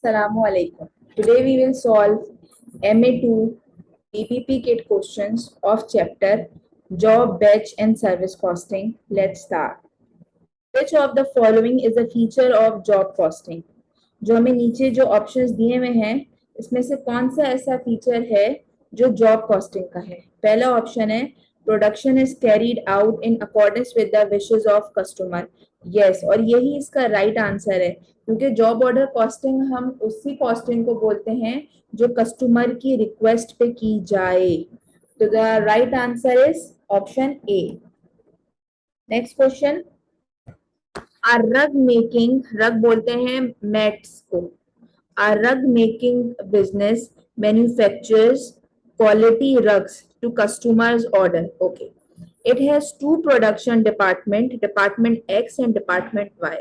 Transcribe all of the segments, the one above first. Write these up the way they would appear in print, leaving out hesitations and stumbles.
Assalamu alaikum. Today we will solve MA2 BPP kit questions of chapter Job, Batch and Service Costing. Let's start. Which of the following is a feature of job costing? जो हमें नीचे जो options दिए हुए हैं इसमें से कौन सा ऐसा फीचर है जो जॉब कॉस्टिंग का है? पहला ऑप्शन है production is carried out in accordance with the wishes of customer. Yes, और यही इसका राइट आंसर है, क्योंकि जॉब ऑर्डर कॉस्टिंग हम उसी कॉस्टिंग को बोलते हैं जो कस्टमर की रिक्वेस्ट पे की जाए। तो the right answer is option A. Next question, rug making, rug बोलते हैं मैट्स को, rug making business manufactures quality rugs to customers order. Okay, it has two production department, department X and department Y.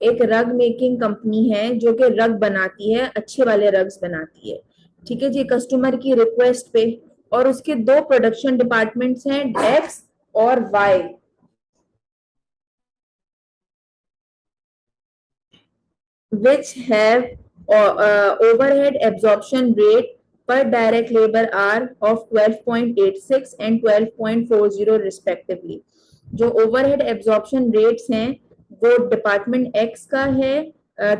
एक rug making company है जो कि रग बनाती है, अच्छे वाले रग्स बनाती है, ठीक है जी, कस्टमर की रिक्वेस्ट पे, और उसके दो प्रोडक्शन डिपार्टमेंट्स हैं, एक्स और Y. which have overhead absorption rate per direct labor hour of 12.86 and 12.40 respectively। जो ओवरहेड एब्जॉर्प्शन रेट्स हैं वो डिपार्टमेंट एक्स का है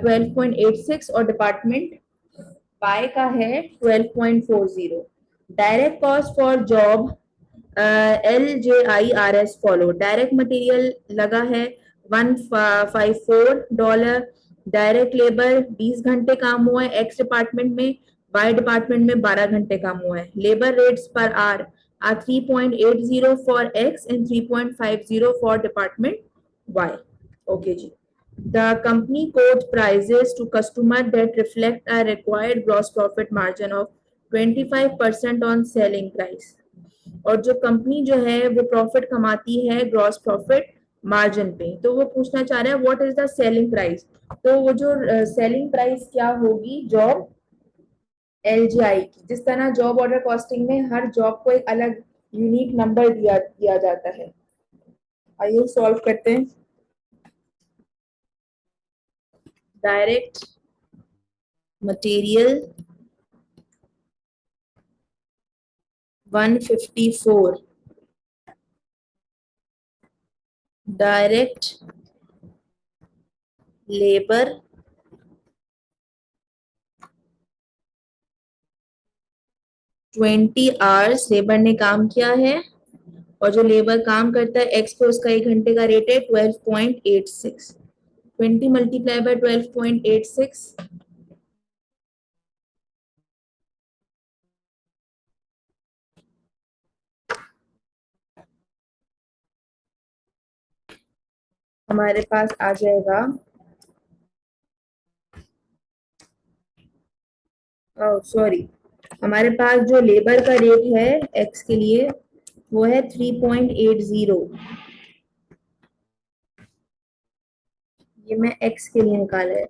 12.86 और डिपार्टमेंट वाई का है 12.40। Direct cost for job LJIRS follow. Direct material लगा है $154, डायरेक्ट लेबर 20 घंटे काम हुआ है एक्स डिपार्टमेंट में, वाई डिपार्टमेंट में 12 घंटे काम हुआ है। लेबर रेट्स पर are are 3.80 for X and 3.50 for department Y. Okay जी. The company quotes prices to customer that reflect a required gross profit margin of 25% on selling price. और जो कंपनी जो है वो प्रॉफिट कमाती है ग्रॉस प्रॉफिट मार्जिन पे, तो वो पूछना चाह रहा है what is the selling price. तो वो जो सेलिंग प्राइस क्या होगी जॉब एलजीआई की, जिस तरह जॉब ऑर्डर कॉस्टिंग में हर जॉब को एक अलग यूनिक नंबर दिया जाता है। आइए सॉल्व करते हैं। Direct material 154, direct labour 20 hours labour ने काम किया है, और जो लेबर काम करता है एक्स पे उसका 1 घंटे का रेट है 12.86। 20 मल्टीप्लाई बाय 12.86, हमारे पास आ जाएगा सॉरी, हमारे पास जो लेबर का रेट है एक्स के लिए वो है 3.80। ये मैं एक्स के लिए निकाला है,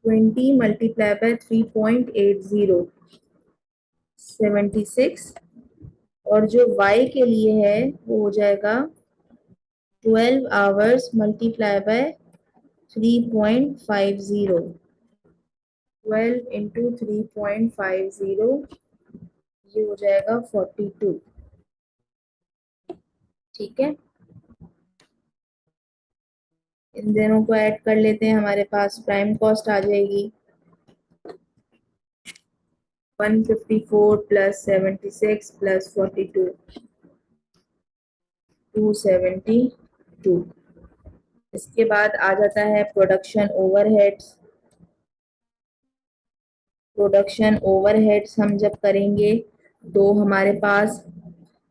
20 मल्टीप्लाई बाय 3.80 76, और जो y के लिए है वो हो जाएगा 12 आवर्स मल्टीप्लाई बाय 3.50, 12 इंटू 3.50, ये हो जाएगा 42। ठीक है, इन दोनों को ऐड कर लेते हैं, हमारे पास प्राइम कॉस्ट आ जाएगी 154 प्लस 76 प्लस 42, 272। इसके बाद आ जाता है प्रोडक्शन ओवरहेड्स। प्रोडक्शन ओवरहेड्स हम जब करेंगे तो हमारे पास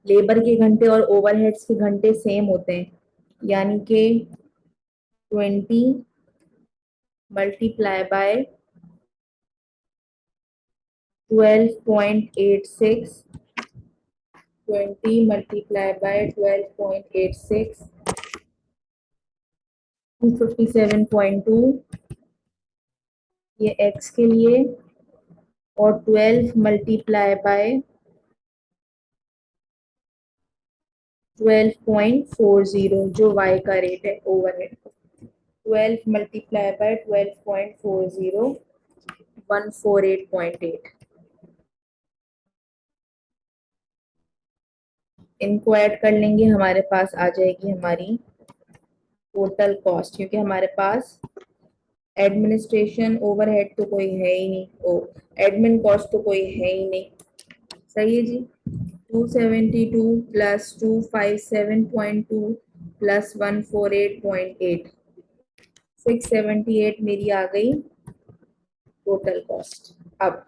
लेबर के घंटे और ओवरहेड्स के घंटे सेम होते हैं, यानी कि 20 मल्टीप्लाई बाय 12.86, 20 मल्टीप्लाई बाय 12.86, 257.2, ये x के लिए, और 12 मल्टीप्लाई बाय 12.40 जो y का रेट है ओवरहेड। 12 multiply by 12.40 148.8। इनको ऐड कर लेंगे, हमारे पास आ जाएगी हमारी टोटल कॉस्ट, क्योंकि हमारे पास एडमिनिस्ट्रेशन ओवरहेड तो कोई है ही नहीं, ओ एडमिन कॉस्ट तो कोई है ही नहीं। सही है जी। 272 प्लस 257.2 प्लस 148.8, 678 मेरी आ गई टोटल कॉस्ट। अब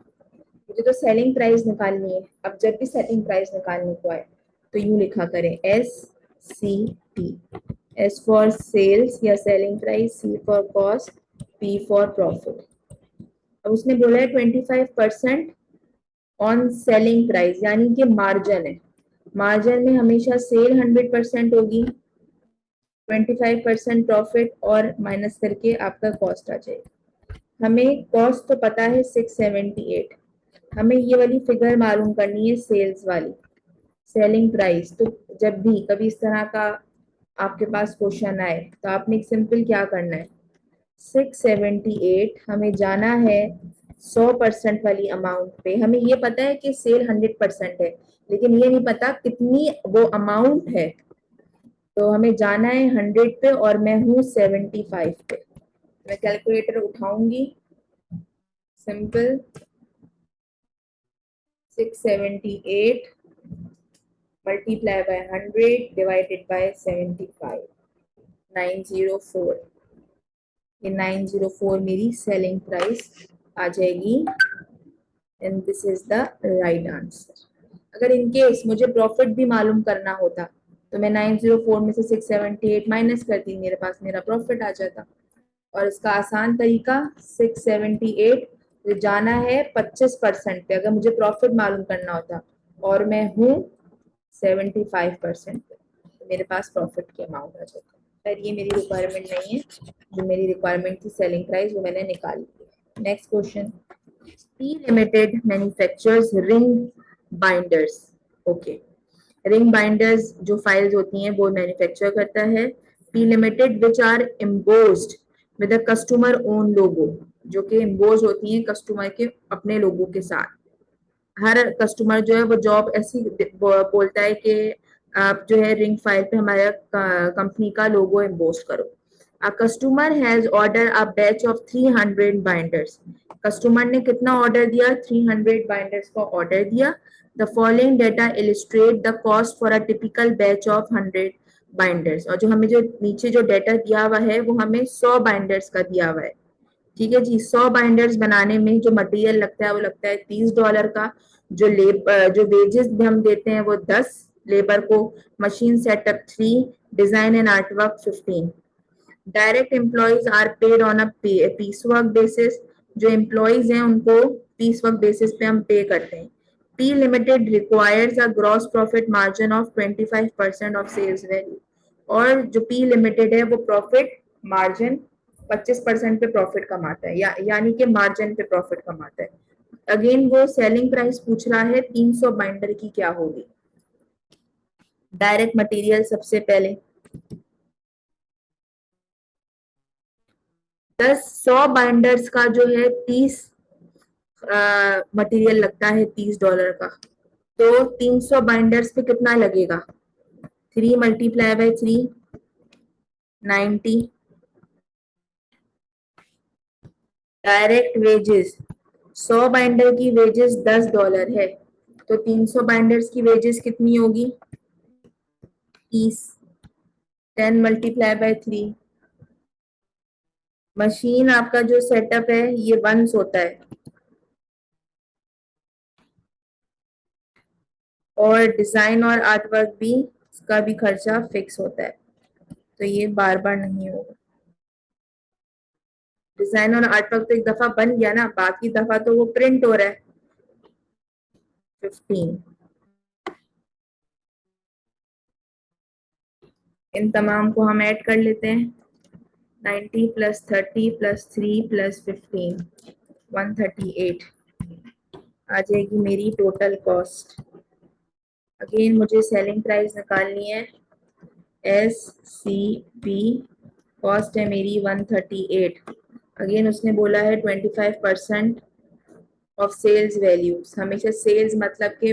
मुझे तो सेलिंग प्राइस निकालनी है। अब जब भी सेलिंग प्राइस निकालने को आए तो यूं लिखा करें S C P, S for sales या selling price, C for cost, P for profit. अब उसने बोला है 25% ऑन सेलिंग प्राइस, यानी कि मार्जिन है। मार्जिन में हमेशा सेल 100% होगी, 25% प्रॉफिट और माइनस करके आपका कॉस्ट आ जाएगा। हमें कॉस्ट तो पता है 678, हमें ये वाली फिगर मालूम करनी है सेल्स वाली, सेलिंग प्राइस। तो जब भी कभी इस तरह का आपके पास क्वेश्चन आए तो आपने एक सिंपल क्या करना है, 678 हमें जाना है 100% वाली अमाउंट पे। हमें ये पता है कि सेल 100% है, लेकिन ये नहीं पता कितनी वो अमाउंट है। तो हमें जाना है 100 पे और मैं हूँ 75 पे। मैं कैलकुलेटर उठाऊंगी, simple 678 multiply by 100 divided by 75, 904। ये 904 मेरी सेलिंग प्राइस आ जाएगी and this is the right answer. अगर इन केस मुझे प्रॉफिट भी मालूम करना होता तो मैं 904 में से 678 माइनस करती, मेरे पास मेरा प्रॉफिट आ जाता। और इसका आसान तरीका 678 जो जाना है 25% पे, अगर मुझे प्रॉफिट मालूम करना होता और मैं हूँ 75% पे, तो मेरे पास प्रॉफिट की अमाउंट आ जाता। पर ये मेरी रिक्वायरमेंट नहीं है, जो मेरी रिक्वायरमेंट थी सेलिंग प्राइस वो मैंने निकाल ली। Next question, P limited manufactures ring binders. Okay, ring binders जो फाइल्स होती हैं वो मैन्युफैक्चर करता है। P limited which are embossed with a customer own logo, जो कि एम्बोज होती हैं कस्टमर के अपने लोगों के साथ। हर कस्टमर जो है वो जॉब ऐसी बोलता है कि आप जो है रिंग फाइल पे हमारा कंपनी का लोगो एम्बोस करो। A customer has order a batch of 300 binders. Customer ने कितना ऑर्डर दिया, 300 बाइंडर्स का ऑर्डर दिया। The following data illustrate the cost for a typical batch of 100 binders. और जो हमें जो नीचे जो डेटा दिया हुआ है वो हमें 100 बाइंडर्स का दिया हुआ है। ठीक है जी, 100 बाइंडर्स बनाने में जो मटेरियल लगता है वो लगता है $30 का। जो वेजेस हम देते हैं वो 10 लेबर को, machine setup 3, design and artwork 15। Direct employees are paid on a piece work basis. जो एम्प्लॉयज हैं उनको पीस वर्क बेसिस पे हम पे करते हैं। P limited requires a gross profit margin of 25% of sales value. और जो पी लिमिटेड है वो प्रॉफिट मार्जिन 25% पे प्रॉफिट कमाता है, यानी कि मार्जिन पे प्रॉफिट कमाता है। अगेन वो सेलिंग प्राइस पूछ रहा है 300 बाइंडर की क्या होगी। डायरेक्ट मटेरियल सबसे पहले 100 बाइंडर्स का जो है 30 मटेरियल लगता है $30 का। तो 300 बाइंडर्स पे कितना लगेगा, 3 multiply by 3, 90। Direct wages, 100 binder की वेजेस $10 है, तो 300 बाइंडर्स की वेजेस कितनी होगी, 30, 10 मल्टीप्लाई बाय 3। मशीन आपका जो सेटअप है ये वंस होता है और डिजाइन और आर्टवर्क भी, इसका भी खर्चा फिक्स होता है, तो ये बार बार नहीं होगा। डिजाइन और आर्टवर्क तो एक दफा बन गया ना, बाकी दफा तो वो प्रिंट हो रहा है। 15, इन तमाम को हम ऐड कर लेते हैं, 90 प्लस 30 प्लस 3 प्लस 15, 138 आ जाएगी मेरी टोटल कॉस्ट। अगेन मुझे सेलिंग प्राइस निकालनी है, एस सी पी, कॉस्ट है मेरी 138। अगेन उसने बोला है 25%, ऑफ सेल्स वैल्यूज, हमेशा सेल्स मतलब के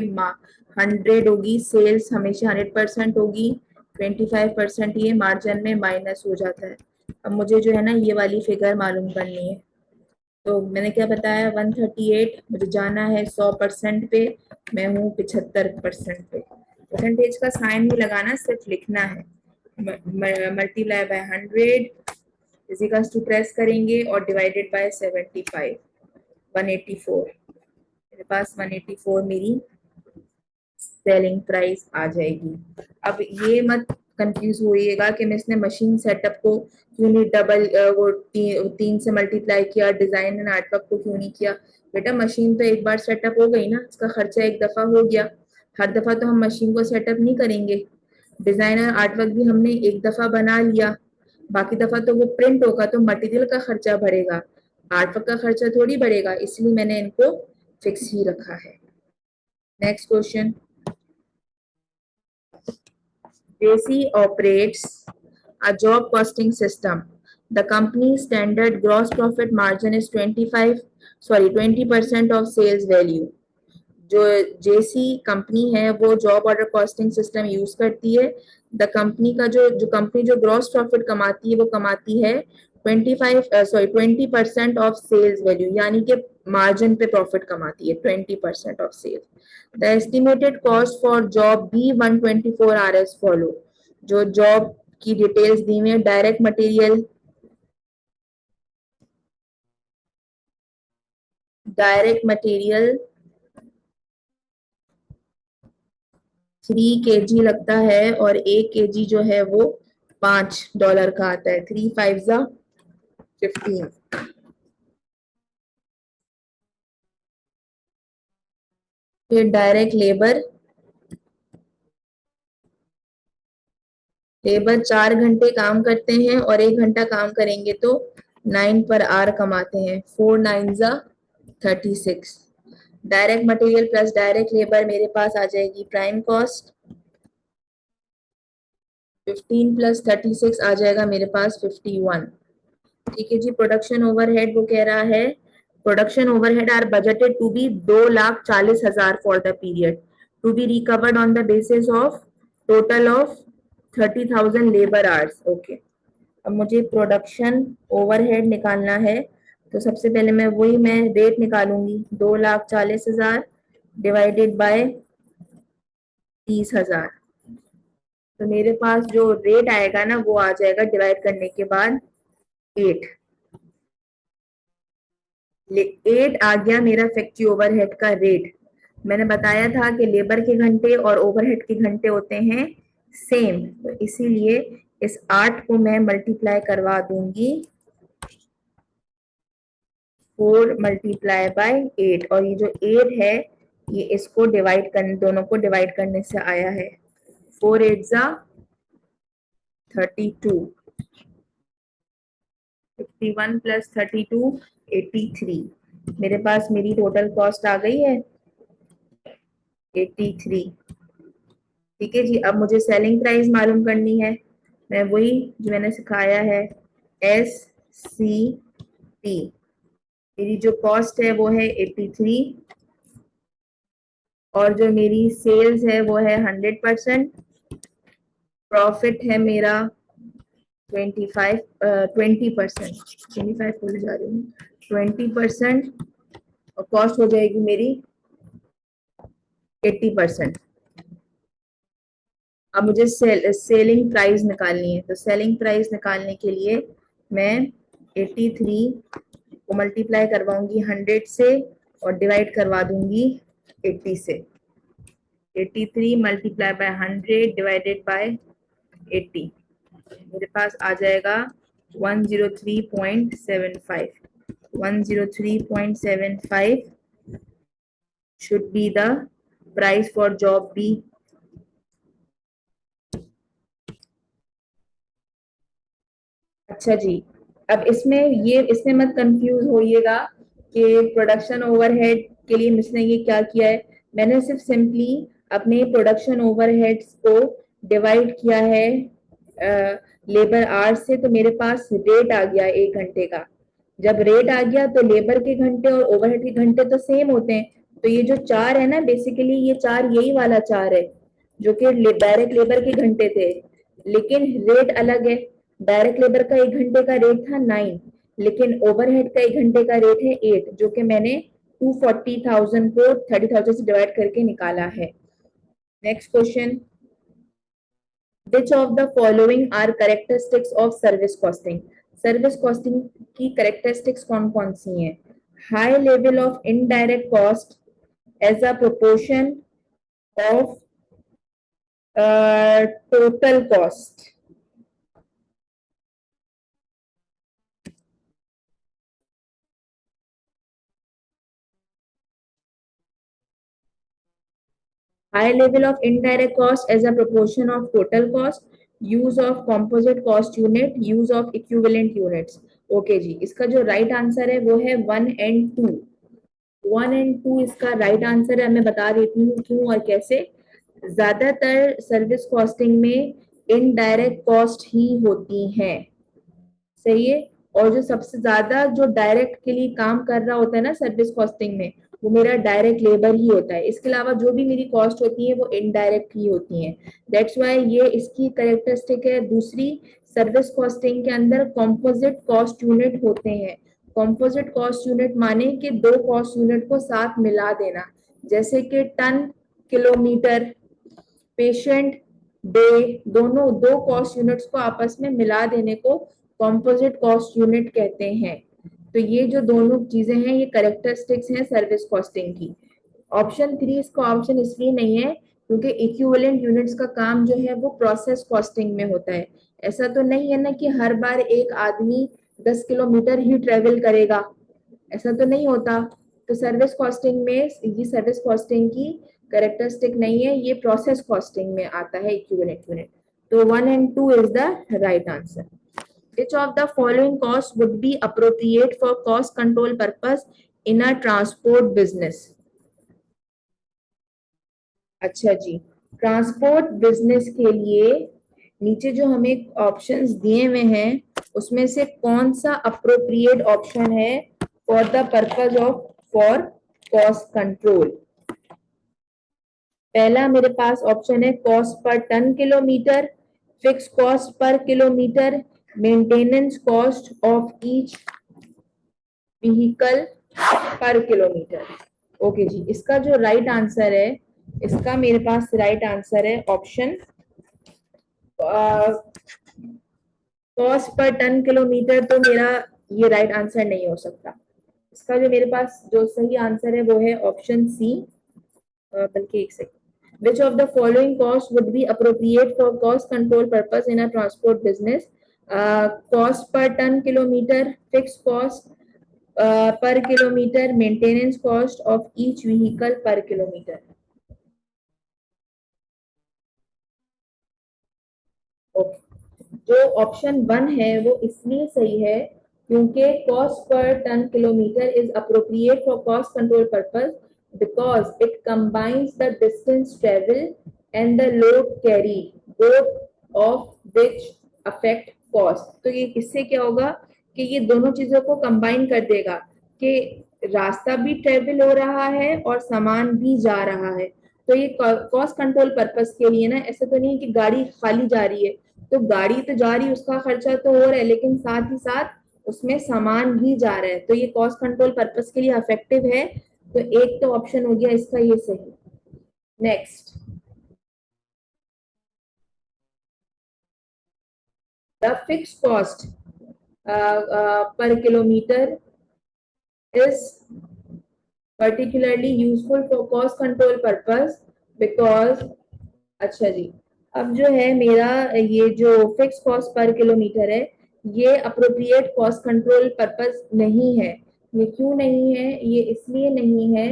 100 होगी, सेल्स हमेशा 100% होगी, 25% ये मार्जिन में माइनस हो जाता है। अब मुझे जो है ना ये वाली फिगर मालूम करनी है, तो मैंने क्या बताया 138, मुझे जाना है 100% पे, मैं हूँ 75% पे। परसेंटेज का साइन भी लगाना, सिर्फ लिखना है, multiply by 100 equals to press करेंगे और डिवाइडेड बाय 75, 184, मेरे पास 184 मेरी सेलिंग प्राइस आ जाएगी। अब ये मत कंफ्यूज होइएगा कि मैं इसने मशीन सेटअप को क्यों नहीं डबल वो 3 से मल्टीप्लाई किया, डिजाइन एंड आर्टवर्क को क्यों नहीं किया। बेटा मशीन तो एक बार सेटअप हो गई ना, इसका खर्चा एक दफा हो गया, हर दफा तो हम मशीन को सेटअप नहीं करेंगे। डिजाइन और आर्टवर्क भी हमने एक दफा बना लिया, बाकी दफा तो वो प्रिंट होगा तो मटेरियल का खर्चा बढ़ेगा, आर्टवर्क का खर्चा थोड़ी बढ़ेगा, इसलिए मैंने इनको फिक्स ही रखा है। Next question, JC operates a job costing system. The company's standard gross profit margin is 20% of sales value. जो JC कंपनी है वो job order costing system use करती है। द कंपनी का जो कंपनी जो ग्रॉस प्रॉफिट कमाती है वो कमाती है 20% ऑफ सेल्स वैल्यू, यानी कि मार्जिन पे प्रॉफिट कमाती है 20% of sales. The estimated cost for job B124 are as follow. जो जॉब की डिटेल्स दी हुई है, डायरेक्ट मटेरियल 3 kg लगता है और 1 kg जो है वो $5 का आता है, 3 5 15। फिर डायरेक्ट लेबर, लेबर 4 घंटे काम करते हैं और 1 घंटा काम करेंगे तो 9 पर आर कमाते हैं, 4 9 36। Direct material plus direct labour मेरे पास आ जाएगी प्राइम कॉस्ट, 15 प्लस 36 आ जाएगा मेरे पास 51। ठीक है जी। प्रोडक्शन ओवरहेड वो कह रहा है, production overhead are budgeted to be 2,40,000 for the period to be recovered on the basis of total of 30,000 labour hours. Okay, अब मुझे प्रोडक्शन ओवरहेड निकालना है, तो सबसे पहले मैं रेट निकालूंगी, 2,40,000 डिवाइडेड बाय 30,000, तो मेरे पास जो रेट आएगा ना वो आ जाएगा डिवाइड करने के बाद 8। 8 आ गया मेरा फैक्ट्री ओवरहेड का रेट। मैंने बताया था कि लेबर के घंटे और ओवरहेड के घंटे होते हैं सेम, तो इसीलिए इस 8 को मैं मल्टीप्लाई करवा दूंगी 4 मल्टीप्लाई बाय 8, और ये जो 8 है ये इसको डिवाइड करने, दोनों को डिवाइड करने से आया है, 4 8 32, 51 प्लस 32 83। मेरे पास मेरी टोटल कॉस्ट आ गई है 83। ठीक है जी। अब मुझे सेलिंग प्राइस मालूम करनी है, मैं वही जो मैंने सिखाया है, SCP। मेरी जो कॉस्ट है वो है 83 और जो मेरी सेल्स है वो है 100%, प्रॉफिट है मेरा 20% 25 बोले जा रही हूँ, 20%, और कॉस्ट हो जाएगी मेरी 80%। अब मुझे सेलिंग प्राइस निकालनी है, तो सेलिंग प्राइस निकालने के लिए मैं 83 को मल्टीप्लाई करवाऊंगी 100 से और डिवाइड करवा दूंगी 80 से। 83 मल्टीप्लाई बाय 100 डिवाइडेड बाय 80, मेरे पास आ जाएगा 103.75। 103.75 should be the price for job B। अच्छा जी, अब इसमें मत कंफ्यूज होइएगा कि प्रोडक्शन ओवरहेड के लिए इसने ये क्या किया है। मैंने सिर्फ सिंपली अपने प्रोडक्शन ओवरहेड्स को डिवाइड किया है लेबर आवर्स से, तो मेरे पास रेट आ गया 1 घंटे का। जब रेट आ गया तो लेबर के घंटे और ओवरहेड के घंटे तो सेम होते हैं, तो ये जो चार है ना, बेसिकली ये चार यही वाला चार है जो कि डायरेक्ट लेबर के घंटे थे, लेकिन रेट अलग है। डायरेक्ट लेबर का 1 घंटे का रेट था 9, लेकिन ओवरहेड का 1 घंटे का रेट है 8, जो कि मैंने 240,000 को 30,000 से डिवाइड करके निकाला है। Next question, which of the following are characteristics of service costing? Service costing की कैरेक्टरिस्टिक्स कौन कौन सी हैं? High level of indirect cost as a proportion of total cost. High level of indirect cost as a proportion of total cost, use of composite cost unit, use of equivalent units. Okay जी, इसका जो right answer है वो है 1 and 2। 1 and 2 इसका right answer है। मैं बता देती हूँ क्यों और कैसे। ज्यादातर सर्विस कॉस्टिंग में इनडायरेक्ट कॉस्ट ही होती हैं, सही है। और जो सबसे ज्यादा जो डायरेक्ट के लिए काम कर रहा होता है ना सर्विस कॉस्टिंग में, वो मेरा डायरेक्ट लेबर ही होता है। इसके अलावा जो भी मेरी कॉस्ट होती है वो इनडायरेक्ट ही होती है। दैट्स वाई ये इसकी कैरेक्टरिस्टिक है। दूसरी, सर्विस कॉस्टिंग के अंदर कॉम्पोजिट कॉस्ट यूनिट होते हैं। कॉम्पोजिट कॉस्ट यूनिट माने कि दो कॉस्ट यूनिट को साथ मिला देना, जैसे कि टन, किलोमीटर, पेशेंट, डे, दोनों दो कॉस्ट यूनिट्स को आपस में मिला देने को कॉम्पोजिट कॉस्ट यूनिट कहते हैं। तो ये जो दोनों चीजें हैं ये कैरेक्टरिस्टिक्स हैं सर्विस कॉस्टिंग की। ऑप्शन 3 इसका ऑप्शन इसलिए नहीं है क्योंकि इक्विवेलेंट यूनिट्स का काम जो है वो प्रोसेस कॉस्टिंग में होता है। ऐसा तो नहीं है ना कि हर बार एक आदमी 10 किलोमीटर ही ट्रेवल करेगा, ऐसा तो नहीं होता। तो सर्विस कॉस्टिंग में ये सर्विस कॉस्टिंग की कैरेक्टरिस्टिक नहीं है, ये प्रोसेस कॉस्टिंग में आता है इक्विवेलेंट यूनिट। तो 1 and 2 is the right answer. Which of the following costs would be appropriate for cost control purpose in a transport business? अच्छा जी, ट्रांसपोर्ट बिजनेस के लिए नीचे जो हमें ऑप्शंस दिए हुए हैं उसमें से कौन सा अप्रोप्रिएट ऑप्शन है for the purpose of for cost control? पहला मेरे पास ऑप्शन है cost per ton kilometre, fixed cost per kilometre, maintenance cost of each vehicle per kilometre. Okay जी, इसका जो राइट आंसर है, इसका मेरे पास राइट आंसर है option cost per ton kilometre. तो मेरा ये राइट आंसर नहीं हो सकता। इसका जो मेरे पास जो सही आंसर है वो है ऑप्शन सी। बल्कि एक second, which of the following cost would be appropriate for cost control purpose in a transport business? Cost per ton kilometer, fixed cost per kilometer, maintenance cost of each vehicle per kilometer. Okay, जो option 1 है वो इसलिए सही है क्योंकि cost per ton kilometre is appropriate for cost control purpose because it combines the distance travel and the load carried, both of which affect cost। तो ये इससे क्या होगा कि ये दोनों चीजों को कंबाइन कर देगा कि रास्ता भी ट्रेवल हो रहा है और सामान भी जा रहा है। तो ये कॉस्ट कंट्रोल पर्पस के लिए ना, ऐसा तो नहीं है कि गाड़ी खाली जा रही है, तो गाड़ी तो जा रही है उसका खर्चा तो हो रहा है, लेकिन साथ ही साथ उसमें सामान भी जा रहा है, तो ये कॉस्ट कंट्रोल पर्पस के लिए अफेक्टिव है। तो एक तो ऑप्शन हो गया इसका ये सही। Next, the fix cost per kilometre is particularly useful for cost control purpose because, अच्छा जी, अब जो है मेरा ये जो फिक्स कॉस्ट पर किलोमीटर है ये अप्रोप्रिएट कॉस्ट कंट्रोल पर्पस नहीं है। ये क्यों नहीं है? ये इसलिए नहीं है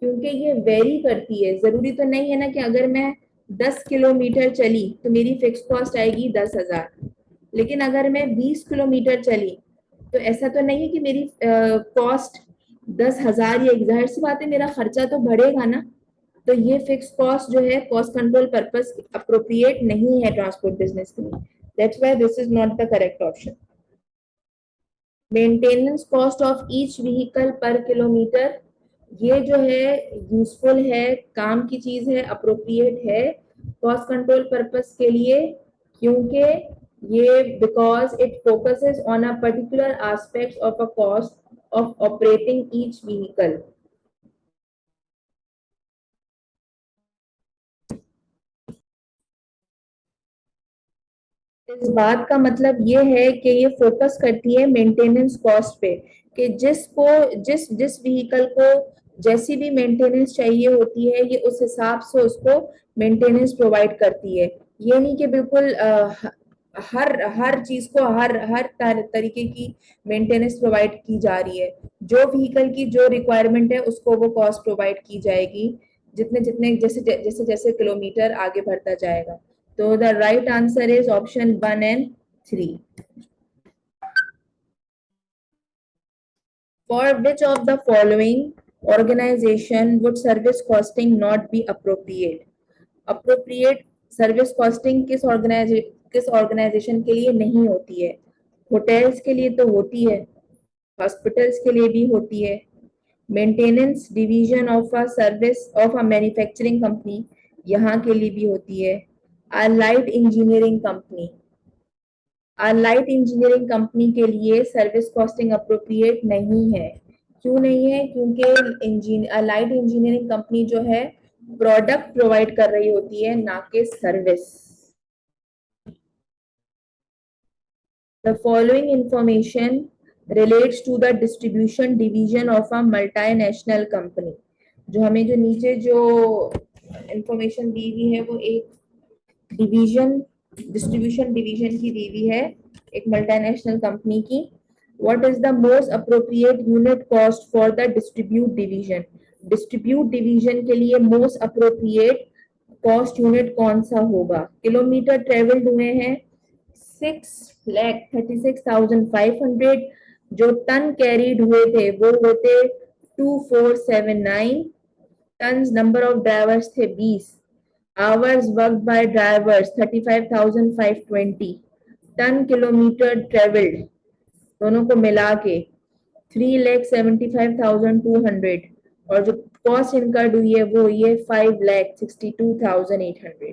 क्योंकि ये वेरी करती है। जरूरी तो नहीं है ना कि अगर मैं 10 किलोमीटर चली तो मेरी फिक्स कॉस्ट आएगी 10,000, लेकिन अगर मैं 20 किलोमीटर चली तो ऐसा तो नहीं है कि मेरी कॉस्ट 10,000 ही। जाहिर सी बात है मेरा खर्चा तो बढ़ेगा ना। तो ये फिक्स कॉस्ट जो है कॉस्ट कंट्रोल पर्पस अप्रोप्रिएट नहीं है ट्रांसपोर्ट बिजनेस के लिए। That's why this is not the correct option. Maintenance cost of each vehicle per kilometre, ये जो है यूजफुल है, काम की चीज है, अप्रोप्रिएट है कॉस्ट कंट्रोल पर्पस के लिए, क्योंकि ये because it focuses on a particular aspect of a cost of operating each vehicle. इस बात का मतलब ये है कि ये फोकस करती है मेंटेनेंस कॉस्ट पे, कि जिस जिस व्हीकल को जैसी भी मेंटेनेंस चाहिए होती है ये उस हिसाब से उसको मेंटेनेंस प्रोवाइड करती है। ये नहीं कि बिल्कुल हर हर चीज को हर तरीके की मेंटेनेंस प्रोवाइड की जा रही है। जो व्हीकल की जो रिक्वायरमेंट है उसको वो कॉस्ट प्रोवाइड की जाएगी, जितने जितने जैसे जैसे जैसे किलोमीटर आगे बढ़ता जाएगा। So the right answer is option 1 and 3. For which of the following organization would service costing not be appropriate? Appropriate service costing किस ऑर्गेनाइजेशन के लिए नहीं होती है? होटल्स के लिए तो होती है, हॉस्पिटल्स के लिए भी होती है, maintenance division of a service of a manufacturing company यहाँ के लिए भी होती है, light engineering company, light engineering company के लिए सर्विस कॉस्टिंग अप्रोप्रिएट नहीं है। क्यों नहीं है? क्योंकि लाइट इंजीनियरिंग कंपनी जो है प्रोडक्ट प्रोवाइड कर रही होती है, ना कि service. The following information relates to the distribution division of a multinational company. जो हमें जो नीचे जो इंफॉर्मेशन दी हुई है वो एक डिवीजन डिस्ट्रीब्यूशन डिवीजन की दी हुई है, एक मल्टीनेशनल कंपनी की। What is the most appropriate unit cost for the distribute division? Distribute division के लिए मोस्ट अप्रोप्रिएट कॉस्ट यूनिट कौन सा होगा? किलोमीटर ट्रेवल्ड हुए हैं 6,36,500, जो टन कैरीड हुए थे वो होते 2479 टन, नंबर ऑफ ड्राइवर्स थे 20, hours worked by drivers 35,520, ton kilometre travelled दोनों को मिला के 3,75,200, और जो कॉस्ट इनकर्ड हुई है वो ये 5,62,800।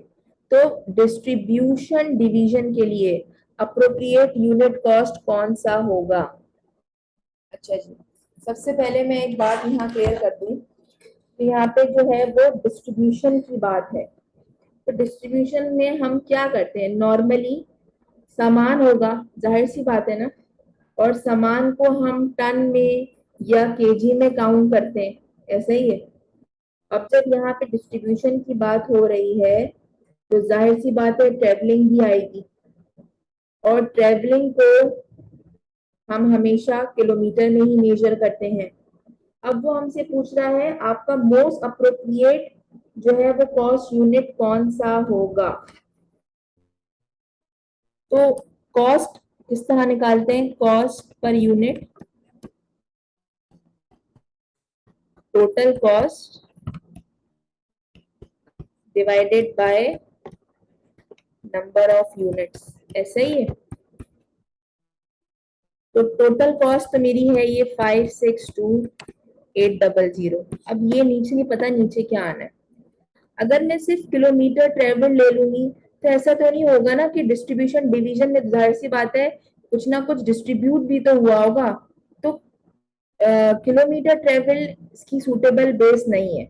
तो डिस्ट्रीब्यूशन डिवीजन के लिए अप्रोप्रिएट यूनिट कॉस्ट कौन सा होगा? अच्छा जी, सबसे पहले मैं एक बात यहाँ क्लियर कर दूं कि यहाँ पे जो है वो डिस्ट्रीब्यूशन की बात है। तो डिस्ट्रीब्यूशन में हम क्या करते हैं? नॉर्मली सामान होगा, जाहिर सी बात है ना, और सामान को हम टन में या केजी में काउंट करते हैं, ऐसा ही है। अब जब यहाँ पे डिस्ट्रीब्यूशन की बात हो रही है तो जाहिर सी बात है ट्रेवलिंग भी आएगी, और ट्रेवलिंग को हम हमेशा किलोमीटर में ही मेजर करते हैं। अब वो हमसे पूछ रहा है आपका मोस्ट अप्रोप्रिएट जो है वो कॉस्ट यूनिट कौन सा होगा? तो कॉस्ट किस तरह निकालते हैं? Cost per unit, total cost divided by number of units, ऐसे ही है। तो टोटल कॉस्ट तो मेरी है ये 562,800। अब ये नीचे नहीं पता नीचे क्या आना है। अगर मैं सिर्फ किलोमीटर ट्रेवल ले लूंगी तो ऐसा तो नहीं होगा ना कि डिस्ट्रीब्यूशन डिवीजन में जाहिर सी बात है कुछ ना कुछ डिस्ट्रीब्यूट भी तो हुआ होगा। तो किलोमीटर ट्रेवल इसकी सूटेबल बेस नहीं है।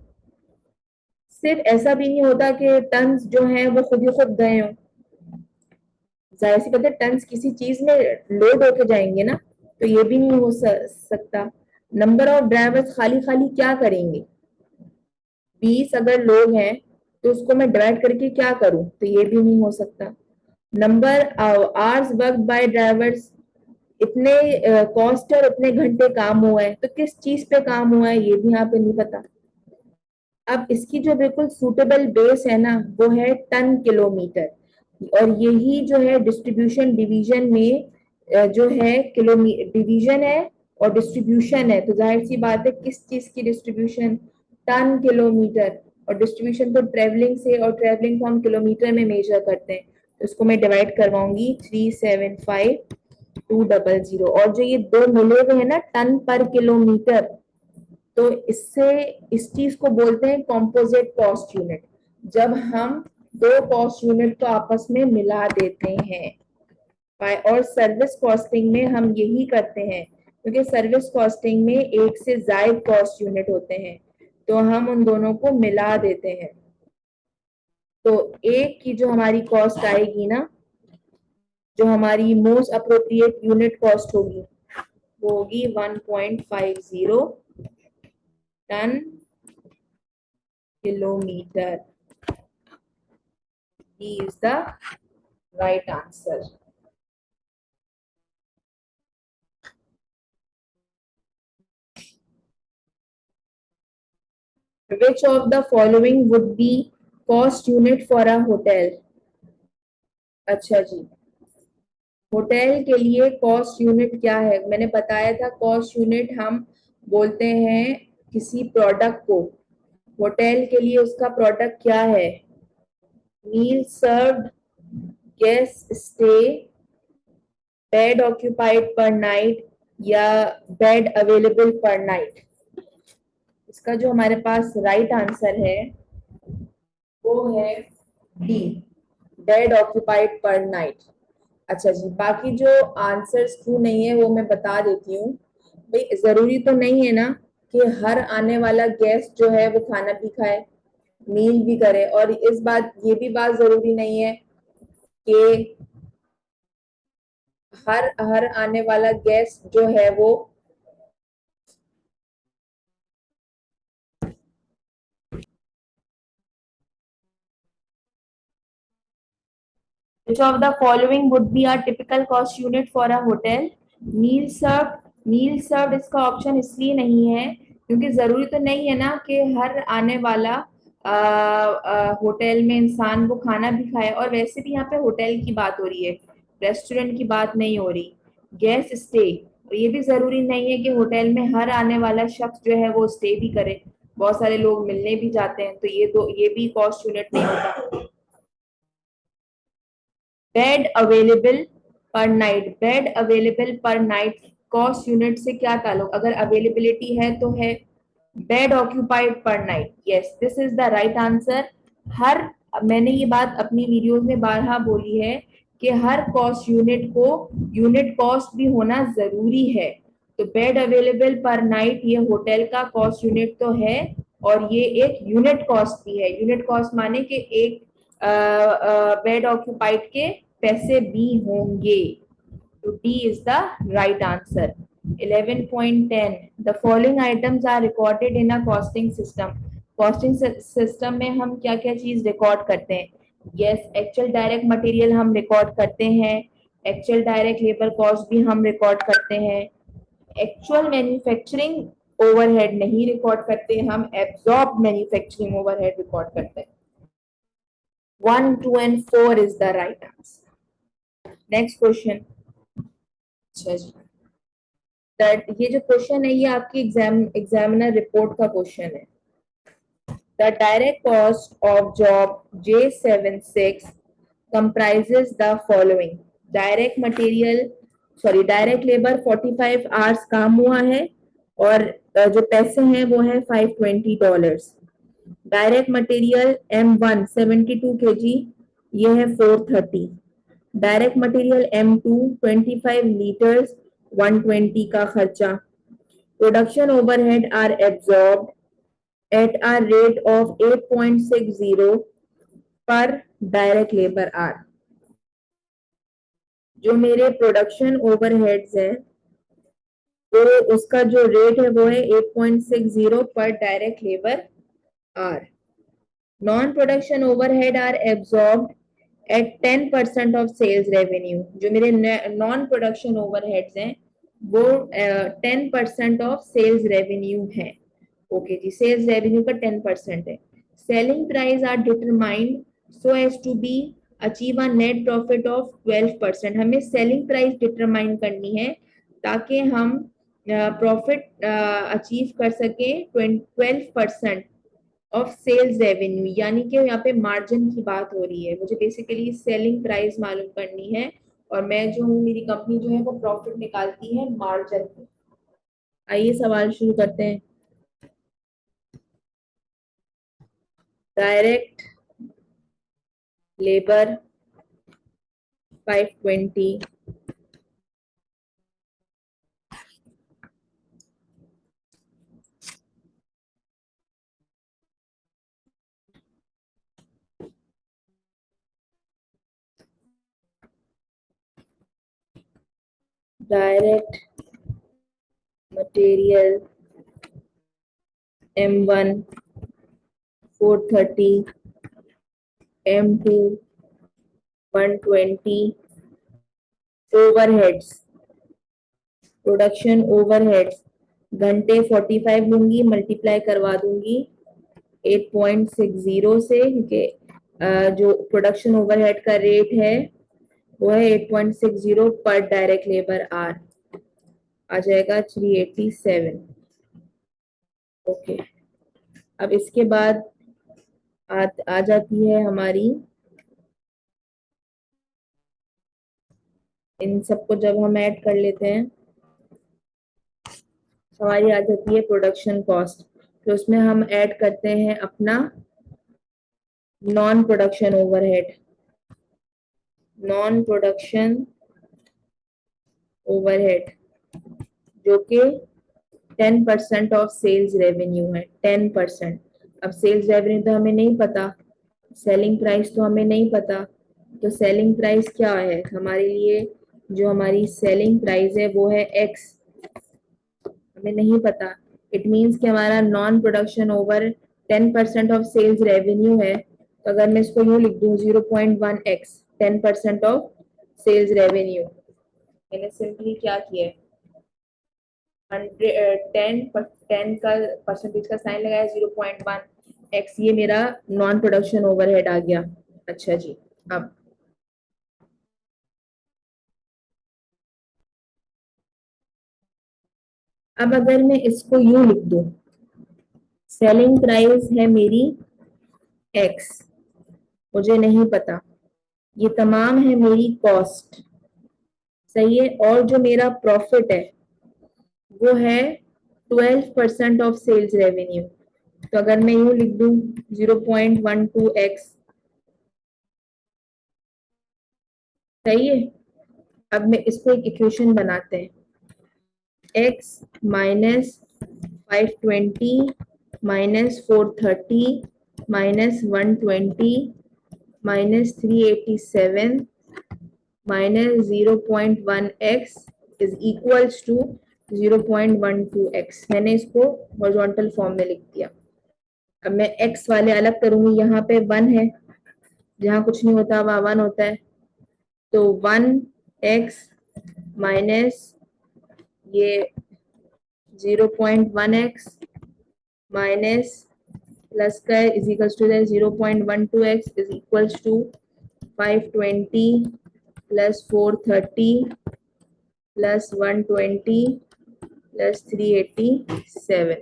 सिर्फ ऐसा भी नहीं होता कि टन्स जो हैं वो खुद ही खुद गए हों, जाहिर सी बात है टन्स किसी चीज में लोड होके जाएंगे ना, तो ये भी नहीं हो सकता। नंबर ऑफ ड्राइवर्स खाली खाली क्या करेंगे? 20 अगर लोग हैं तो उसको मैं डिवाइड करके क्या करूं? तो ये भी नहीं हो सकता। Number hours work by drivers, इतने कॉस्ट और इतने घंटे काम हुआ है, तो किस चीज पे काम हुआ है ये भी यहाँ पे नहीं पता। अब इसकी जो बिल्कुल सूटेबल बेस है ना वो है टन किलोमीटर, और यही जो है डिस्ट्रीब्यूशन डिवीजन में जो है किलोमीटर डिवीजन है और डिस्ट्रीब्यूशन है, तो जाहिर सी बात है किस चीज की डिस्ट्रीब्यूशन? Ton kilometre. और डिस्ट्रीब्यूशन तो ट्रेवलिंग से, और ट्रेवलिंग को हम किलोमीटर में मेजर करते हैं, तो इसको मैं डिवाइड करवाऊंगी 375 200। और जो ये दो मिले हुए हैं ना टन पर किलोमीटर, तो इससे इस चीज को बोलते हैं कॉम्पोजिट कॉस्ट यूनिट, जब हम दो कॉस्ट यूनिट को आपस में मिला देते हैं। और सर्विस कॉस्टिंग में हम यही करते हैं, क्योंकि सर्विस कॉस्टिंग में एक से ज्यादा कॉस्ट यूनिट होते हैं, तो हम उन दोनों को मिला देते हैं। तो एक की जो हमारी कॉस्ट आएगी ना, जो हमारी मोस्ट अप्रोप्रिएट यूनिट कॉस्ट होगी, वो होगी 1.50 ton kilometre. D is the right answer. Which of the following would be cost unit for a hotel? अच्छा जी, होटल के लिए कॉस्ट यूनिट क्या है? मैंने बताया था कॉस्ट यूनिट हम बोलते हैं किसी प्रोडक्ट को। होटल के लिए उसका प्रोडक्ट क्या है? Meal served, guest stay, bed occupied per night, या बेड अवेलेबल पर नाइट। इसका जो हमारे पास राइट आंसर है वो है D, bed occupied per night. अच्छा जी, बाकी जो आंसर्स क्यों नहीं है वो मैं बता देती हूँ। भाई जरूरी तो नहीं है ना कि हर आने वाला गेस्ट जो है वो खाना भी खाए, मील भी करे, और इस बात ये भी बात जरूरी नहीं है कि हर हर आने वाला गेस्ट जो है वो Which of the following would be a typical cost unit for a hotel? Meal served. Meal served इसका ऑप्शन इसलिए नहीं है क्योंकि जरूरी तो नहीं है ना कि हर आने वाला होटल में इंसान वो खाना भी खाए, और वैसे भी यहाँ पे होटल की बात हो रही है, रेस्टोरेंट की बात नहीं हो रही। गेस्ट स्टे, ये भी जरूरी नहीं है कि होटल में हर आने वाला शख्स जो है वो स्टे भी करे, बहुत सारे लोग मिलने भी जाते हैं, तो ये भी कॉस्ट यूनिट नहीं होता। Bed available per night, bed available per night cost unit से क्या ताल्लुक? अगर अवेलेबिलिटी है तो है bed occupied per night. Yes, this is the right answer. हर मैंने ये बात अपनी वीडियोस में बारहा बोली है कि हर कॉस्ट यूनिट को यूनिट कॉस्ट भी होना जरूरी है। तो बेड अवेलेबल पर नाइट ये होटल का कॉस्ट यूनिट तो है, और ये एक यूनिट कॉस्ट भी है। यूनिट कॉस्ट माने कि एक बेड ऑक्यूपाइड के पैसे भी होंगे। तो D is the right answer. 11.10 the following items are recorded in a costing system. Costing system में हम क्या क्या चीज रिकॉर्ड करते हैं? यस, एक्चुअल डायरेक्ट मटेरियल हम रिकॉर्ड करते हैं, एक्चुअल डायरेक्ट लेबर कॉस्ट भी हम रिकॉर्ड करते हैं, एक्चुअल मैन्युफैक्चरिंग ओवरहेड नहीं रिकॉर्ड करते, हम एब्जॉर्ब मैन्युफैक्चरिंग ओवरहेड रिकॉर्ड करते हैं। 1, 2 and 4 is the right answer. Next question. अच्छा जी, दैट ये जो क्वेश्चन है ये आपकी एग्जामिनर रिपोर्ट का क्वेश्चन है। The direct cost of job J76 comprises the following. Direct material, sorry direct labour 45 hours काम हुआ है, और जो पैसे हैं वो है $520। डायरेक्ट मटेरियल M1 72 kg, ये है 430। डायरेक्ट मटेरियल M2 25 लीटर्स, 120 का खर्चा। Production overhead are absorbed at a rate of 8.60 per direct labor hour। जो मेरे प्रोडक्शन ओवरहेड्स हैं तो उसका जो रेट है वो है 8.60 per direct labour hour. Non production overhead are absorbed at 10% of sales revenue. जो मेरे नॉन प्रोडक्शन ओवरहेड्स हैं वो 10% ऑफ सेल्स रेवेन्यू है। ओके जी, सेल्स रेवेन्यू का 10% है। Selling price are determined so as to be achieve a net profit of 12%। हमें selling price determine करनी है ताकि हम प्रॉफिट अचीव कर सके 12% ऑफ सेल्स रेवेन्यू, यानी कि यहाँ पे मार्जिन की बात हो रही है। मुझे बेसिकली सेलिंग प्राइस मालूम करनी है और मैं जो हूँ, मेरी कंपनी जो है वो प्रॉफिट निकालती है मार्जिन पे। आइए सवाल शुरू करते हैं। Direct labour 520, direct material M1 430, M2 120, overheads, production overheads घंटे 45 लूंगी, मल्टीप्लाई करवा दूंगी 8.60 से, क्योंकि जो प्रोडक्शन ओवरहेड का रेट है वो है 8.60 पर डायरेक्ट लेबर आर, आ जाएगा 387। ओके, अब इसके बाद आ जाती है हमारी, इन सबको जब हम ऐड कर लेते हैं हमारी आ जाती है प्रोडक्शन कॉस्ट। तो उसमें हम ऐड करते हैं अपना non production overhead, non production overhead जो कि 10% ऑफ सेल्स रेवेन्यू है, 10%। अब सेल्स रेवेन्यू तो हमें नहीं पता, सेलिंग प्राइस तो हमें नहीं पता, तो सेलिंग प्राइस क्या है हमारे लिए, जो हमारी सेलिंग प्राइस है वो है एक्स, हमें नहीं पता। इट मीन्स कि हमारा non production over 10% of sales revenue है, तो अगर मैं इसको यूं लिख दूं 0.1x 10% ऑफ सेल्स रेवेन्यू, मैंने सिंपली क्या किया है 10 का परसेंटेज का साइन लगाया, 0.1x, ये मेरा नॉन प्रोडक्शन ओवरहेड आ गया। अच्छा जी, अब अगर मैं इसको यूं लिख दूं, सेलिंग प्राइस है मेरी x, मुझे नहीं पता, ये तमाम है मेरी कॉस्ट, सही है, और जो मेरा प्रॉफिट है वो है 12% ऑफ सेल्स रेवेन्यू। तो अगर मैं यूं लिख दूं 0.12x, सही है। अब मैं इसको एक इक्वेशन बनाते हैं, x minus 520 minus 430 minus 120 minus 387 minus 0.1x is equals to 0.12x। मैंने इसको हॉरिजॉन्टल फॉर्म में लिख दिया। अब मैं x वाले अलग करूंगी, यहाँ पे 1 है, जहाँ कुछ नहीं होता वहां 1 होता है, तो 1x माइनस ये 0.1x माइनस प्लस का is equals to 0.12x is equals to 520 plus 430 plus 120 plus 387।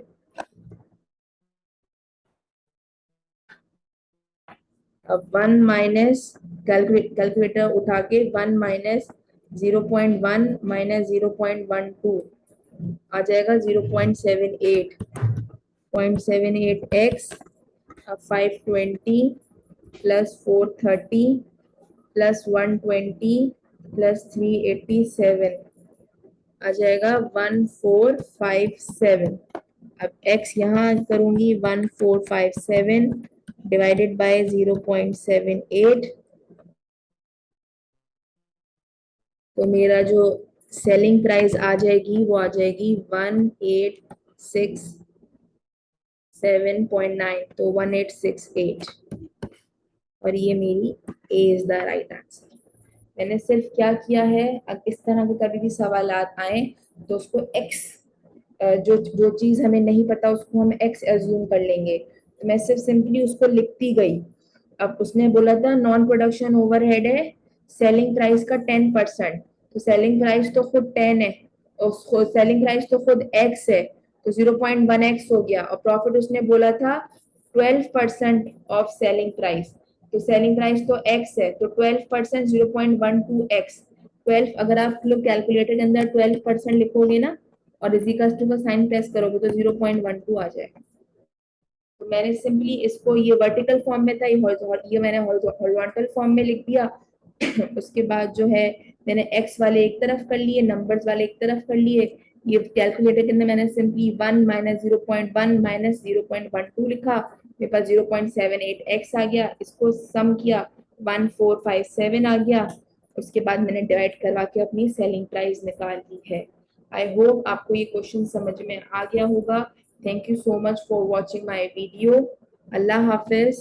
अब 1 माइनस कैलकुलेटर उठा के 1 माइनस 0.1 माइनस 0.12 आ जाएगा 0.78x। अब 520 प्लस 430 प्लस 120 प्लस 387 आ जाएगा 1457। अब x यहाँ करूंगी 1457 डिवाइडेड बाय 0.78, तो मेरा जो सेलिंग प्राइस आ जाएगी वो आ जाएगी 1867.9, तो 1868, और ये मेरी ए इज द राइट आंसर। मैंने सिर्फ क्या किया है, अब इस तरह के कभी भी सवाल आए तो उसको एक्स, जो जो चीज हमें नहीं पता उसको हम एक्स एज्यूम कर लेंगे, तो मैं सिर्फ सिंपली उसको लिखती गई। अब उसने बोला था नॉन प्रोडक्शन ओवरहेड है सेलिंग प्राइस का 10%, तो सेलिंग प्राइस तो खुद 10 है, और सेलिंग प्राइस तो खुद x है, तो 0.1x हो गया, और प्रॉफिट उसने बोला था 12% ऑफ सेलिंग प्राइस, तो सेलिंग प्राइस तो x है, तो 12% 0.12x, 12 अगर आप लोग कैलकुलेटर के अंदर 12% लिखोगे ना और इजिकल्स टू का साइन प्रेस करोगे तो 0.12 आ जाएगा। तो मैंने सिंपली इसको, ये वर्टिकल फॉर्म में था, ये मैंने हॉरिजॉन्टल फॉर्म में लिख दिया। उसके बाद जो है मैंने एक्स वाले एक तरफ कर लिए, नंबर्स वाले एक तरफ कर लिए। ये कैलकुलेटर के अंदर मैंने सिंपली 1 माइनस 0.1 माइनस 0.12 लिखा, मेरे पास 0.78 एक्स आ गया। इसको सम किया 1457 आ गया। उसके बाद मैंने डिवाइड करवा के अपनी सेलिंग प्राइस निकाल ली है। आई होप आपको ये क्वेश्चन समझ में आ गया होगा। Thank you so much for watching my video. Allah Hafiz.